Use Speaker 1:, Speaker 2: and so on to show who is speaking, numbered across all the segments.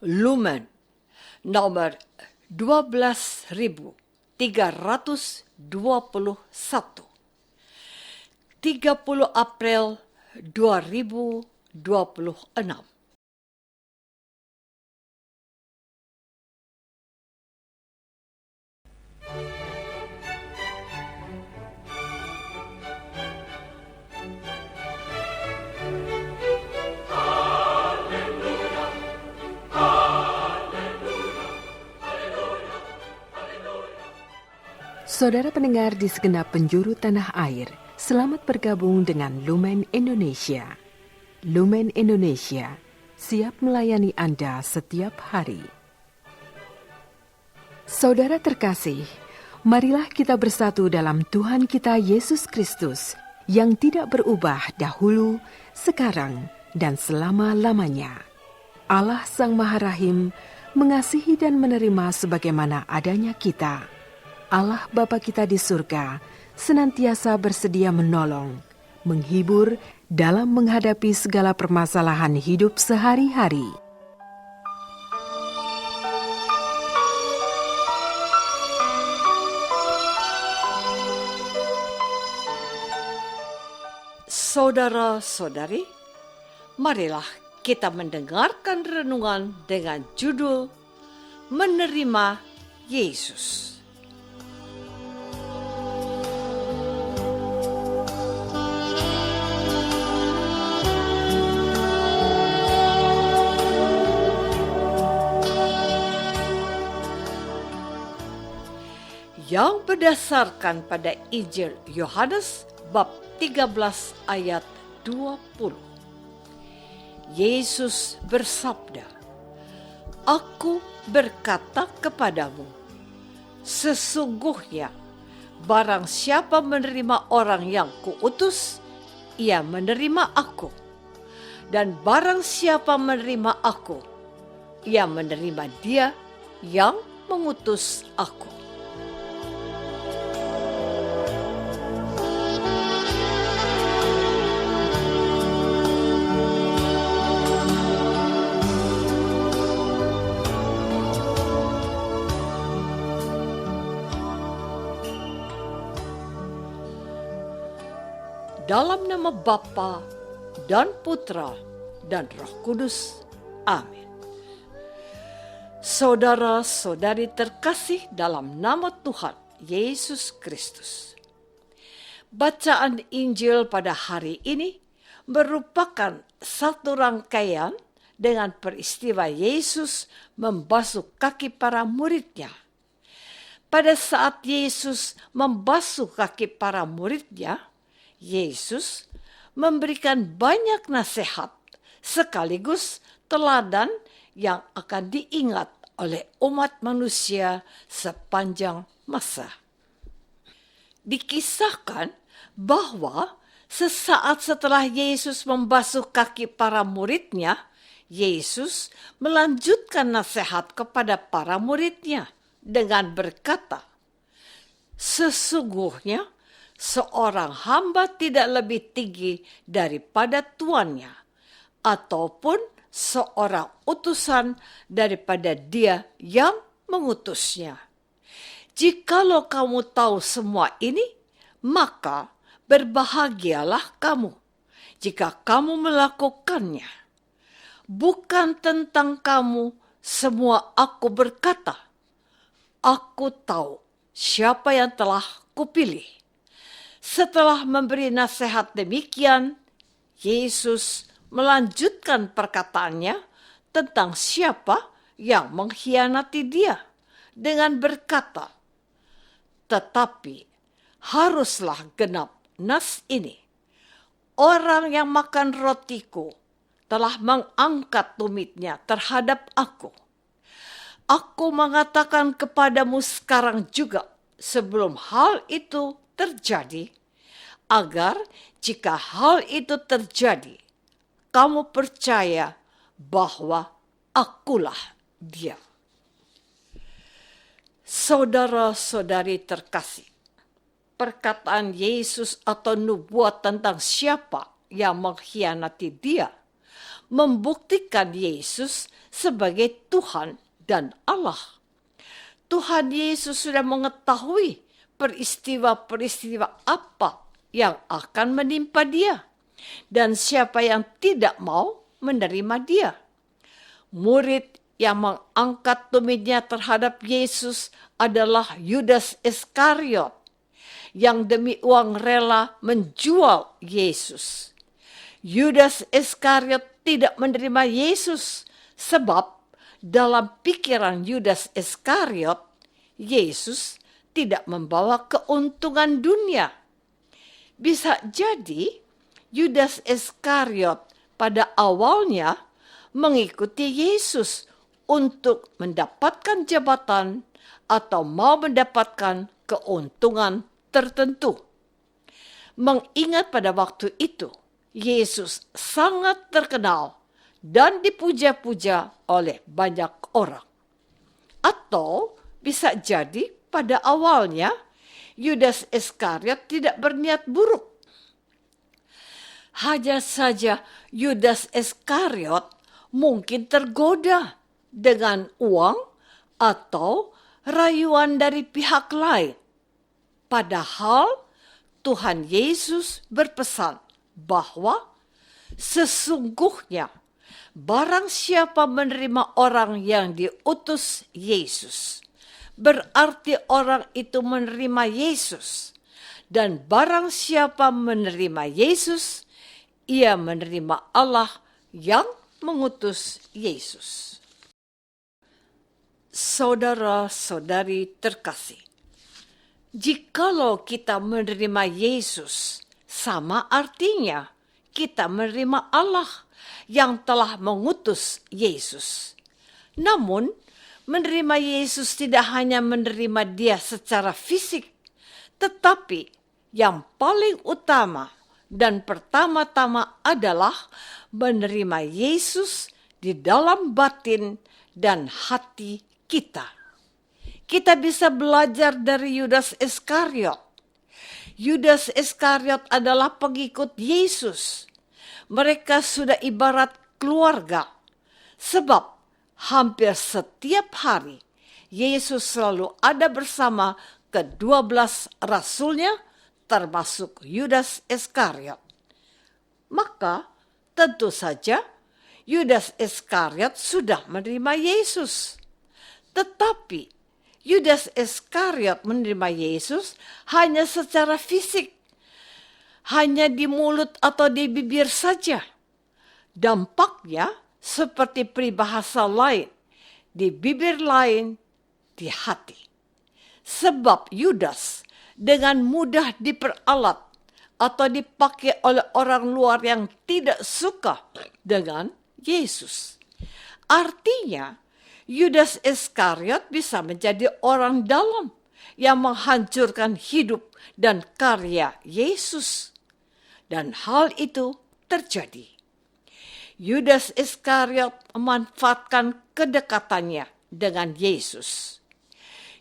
Speaker 1: Lumen nomor 12.321, 30 April 2026.
Speaker 2: Saudara pendengar di segenap penjuru tanah air, selamat bergabung dengan Lumen Indonesia. Lumen Indonesia, siap melayani Anda setiap hari. Saudara terkasih, marilah kita bersatu dalam Tuhan kita Yesus Kristus yang tidak berubah dahulu, sekarang, dan selama-lamanya. Allah Sang Maha Rahim mengasihi dan menerima sebagaimana adanya kita. Allah Bapa kita di surga senantiasa bersedia menolong, menghibur dalam menghadapi segala permasalahan hidup sehari-hari.
Speaker 1: Saudara-saudari, marilah kita mendengarkan renungan dengan judul Menerima Yesus. Yang berdasarkan pada Injil Yohanes bab 13 ayat 20. Yesus bersabda, "Aku berkata kepadamu, sesungguhnya barang siapa menerima orang yang kuutus, ia menerima aku. Dan barang siapa menerima aku, ia menerima dia yang mengutus aku." Dalam nama Bapa dan Putra dan Roh Kudus. Amin. Saudara-saudari terkasih dalam nama Tuhan Yesus Kristus. Bacaan Injil pada hari ini merupakan satu rangkaian dengan peristiwa Yesus membasuh kaki para muridnya. Pada saat Yesus membasuh kaki para muridnya, Yesus memberikan banyak nasihat sekaligus teladan yang akan diingat oleh umat manusia sepanjang masa. Dikisahkan bahwa sesaat setelah Yesus membasuh kaki para muridnya, Yesus melanjutkan nasihat kepada para muridnya dengan berkata, "Sesungguhnya seorang hamba tidak lebih tinggi daripada tuannya, ataupun seorang utusan daripada dia yang mengutusnya. Jikalau kamu tahu semua ini, maka berbahagialah kamu jika kamu melakukannya. Bukan tentang kamu semua aku berkata, aku tahu siapa yang telah kupilih." Setelah memberi nasihat demikian, Yesus melanjutkan perkataannya tentang siapa yang mengkhianati dia dengan berkata, "Tetapi haruslah genap nas ini. Orang yang makan rotiku telah mengangkat tumitnya terhadap aku. Aku mengatakan kepadamu sekarang juga sebelum hal itu terjadi, agar jika hal itu terjadi, kamu percaya bahwa akulah dia." Saudara-saudari terkasih, perkataan Yesus atau nubuat tentang siapa yang mengkhianati dia membuktikan Yesus sebagai Tuhan dan Allah. Tuhan Yesus sudah mengetahui peristiwa-peristiwa apa yang akan menimpa dia dan siapa yang tidak mau menerima dia. Murid yang mengangkat tumitnya terhadap Yesus adalah Yudas Iskariot yang demi uang rela menjual Yesus. Yudas Iskariot tidak menerima Yesus sebab dalam pikiran Yudas Iskariot, Yesus tidak membawa keuntungan dunia. Bisa jadi Yudas Iskariot pada awalnya mengikuti Yesus untuk mendapatkan jabatan atau mau mendapatkan keuntungan tertentu. Mengingat pada waktu itu, Yesus sangat terkenal dan dipuja-puja oleh banyak orang. Atau bisa jadi pada awalnya Yudas Iskariot tidak berniat buruk. Hanya saja Yudas Iskariot mungkin tergoda dengan uang atau rayuan dari pihak lain. Padahal Tuhan Yesus berpesan bahwa sesungguhnya barang siapa menerima orang yang diutus Yesus, berarti orang itu menerima Yesus. Dan barang siapa menerima Yesus, ia menerima Allah yang mengutus Yesus. Saudara-saudari terkasih, jikalau kita menerima Yesus, sama artinya kita menerima Allah yang telah mengutus Yesus. Namun, menerima Yesus tidak hanya menerima dia secara fisik, tetapi yang paling utama dan pertama-tama adalah menerima Yesus di dalam batin dan hati kita. Kita bisa belajar dari Yudas Iskariot. Yudas Iskariot adalah pengikut Yesus. Mereka sudah ibarat keluarga, sebab hampir setiap hari Yesus selalu ada bersama ke-12 rasulnya, termasuk Yudas Iskariot. Maka tentu saja Yudas Iskariot sudah menerima Yesus. Tetapi Yudas Iskariot menerima Yesus hanya secara fisik, hanya di mulut atau di bibir saja. Dampaknya seperti peribahasa lain, di bibir lain, di hati. Sebab Yudas dengan mudah diperalat atau dipakai oleh orang luar yang tidak suka dengan Yesus. Artinya, Yudas Iskariot bisa menjadi orang dalam yang menghancurkan hidup dan karya Yesus. Dan hal itu terjadi. Yudas Iskariot memanfaatkan kedekatannya dengan Yesus.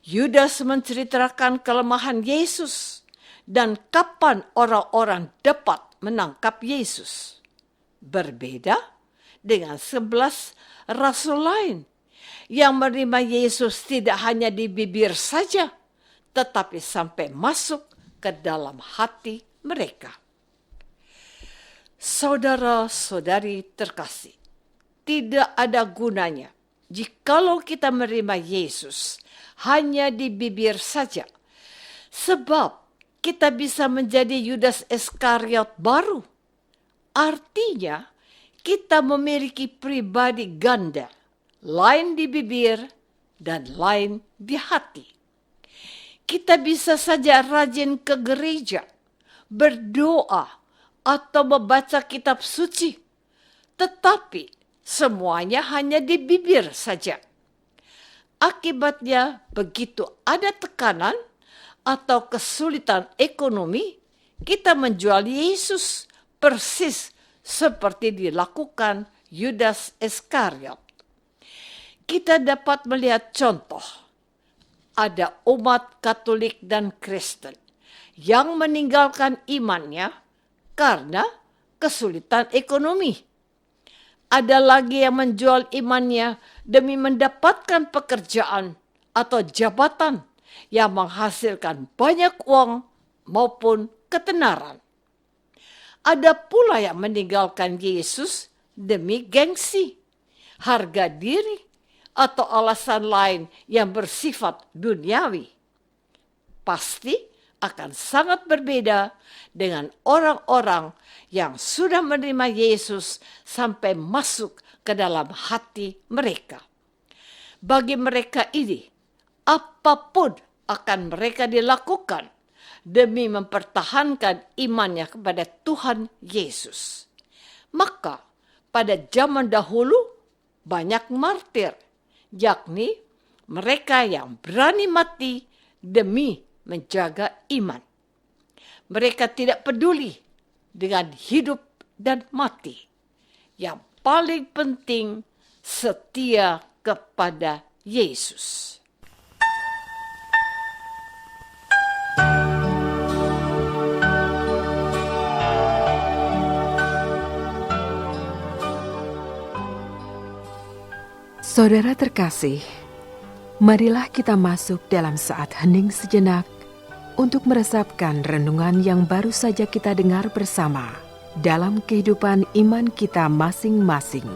Speaker 1: Yudas menceritakan kelemahan Yesus dan kapan orang-orang dapat menangkap Yesus. Berbeda dengan 11 rasul lain yang menerima Yesus tidak hanya di bibir saja, tetapi sampai masuk ke dalam hati mereka. Saudara-saudari terkasih, tidak ada gunanya jikalau kita menerima Yesus hanya di bibir saja, sebab kita bisa menjadi Yudas Iskariot baru. Artinya, kita memiliki pribadi ganda, lain di bibir dan lain di hati. Kita bisa saja rajin ke gereja, berdoa, atau membaca kitab suci, tetapi semuanya hanya di bibir saja. Akibatnya, begitu ada tekanan atau kesulitan ekonomi, kita menjual Yesus persis seperti dilakukan Yudas Iskariot. Kita dapat melihat contoh. Ada umat Katolik dan Kristen yang meninggalkan imannya karena kesulitan ekonomi. Ada lagi yang menjual imannya demi mendapatkan pekerjaan atau jabatan yang menghasilkan banyak uang maupun ketenaran. Ada pula yang meninggalkan Yesus demi gengsi, harga diri, atau alasan lain yang bersifat duniawi. Pasti akan sangat berbeda dengan orang-orang yang sudah menerima Yesus sampai masuk ke dalam hati mereka. Bagi mereka ini, apapun akan mereka dilakukan demi mempertahankan imannya kepada Tuhan Yesus. Maka pada zaman dahulu banyak martir, yakni mereka yang berani mati demi menjaga iman. Mereka tidak peduli dengan hidup dan mati. Yang paling penting setia kepada Yesus.
Speaker 2: Saudara terkasih, marilah kita masuk dalam saat hening sejenak untuk meresapkan renungan yang baru saja kita dengar bersama dalam kehidupan iman kita masing-masing.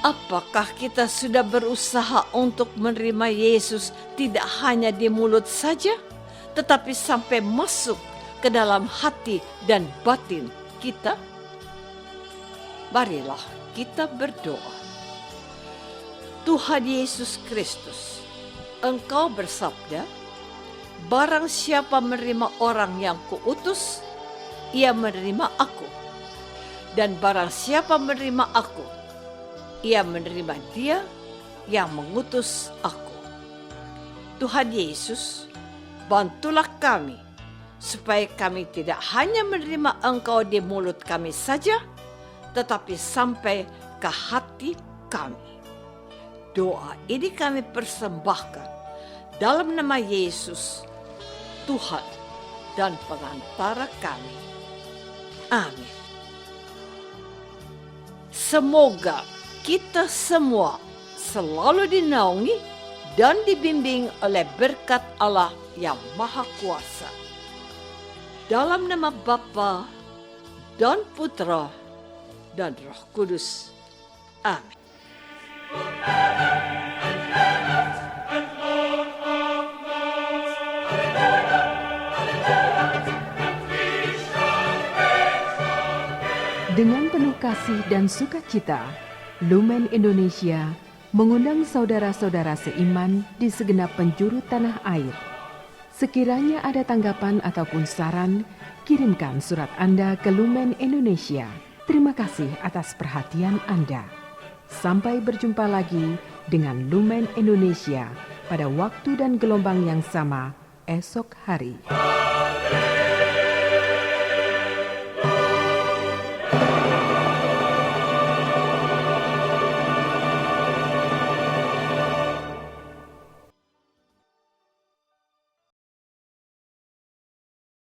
Speaker 1: Apakah kita sudah berusaha untuk menerima Yesus tidak hanya di mulut saja, tetapi sampai masuk ke dalam hati dan batin kita? Marilah kita berdoa. Tuhan Yesus Kristus, Engkau bersabda, barang siapa menerima orang yang kuutus, ia menerima aku. Dan barang siapa menerima aku, ia menerima Dia yang mengutus aku. Tuhan Yesus, bantulah kami supaya kami tidak hanya menerima Engkau di mulut kami saja, tetapi sampai ke hati kami. Doa ini kami persembahkan dalam nama Yesus, Tuhan dan pengantara kami. Amin. Semoga kita semua selalu dinaungi dan dibimbing oleh berkat Allah yang Maha Kuasa. Dalam nama Bapa dan Putra dan Roh Kudus. Amin.
Speaker 2: Dengan penuh kasih dan sukacita, Lumen Indonesia mengundang saudara-saudara seiman di segenap penjuru tanah air. Sekiranya ada tanggapan ataupun saran, kirimkan surat Anda ke Lumen Indonesia. Terima kasih atas perhatian Anda. Sampai berjumpa lagi dengan Lumen Indonesia pada waktu dan gelombang yang sama esok hari.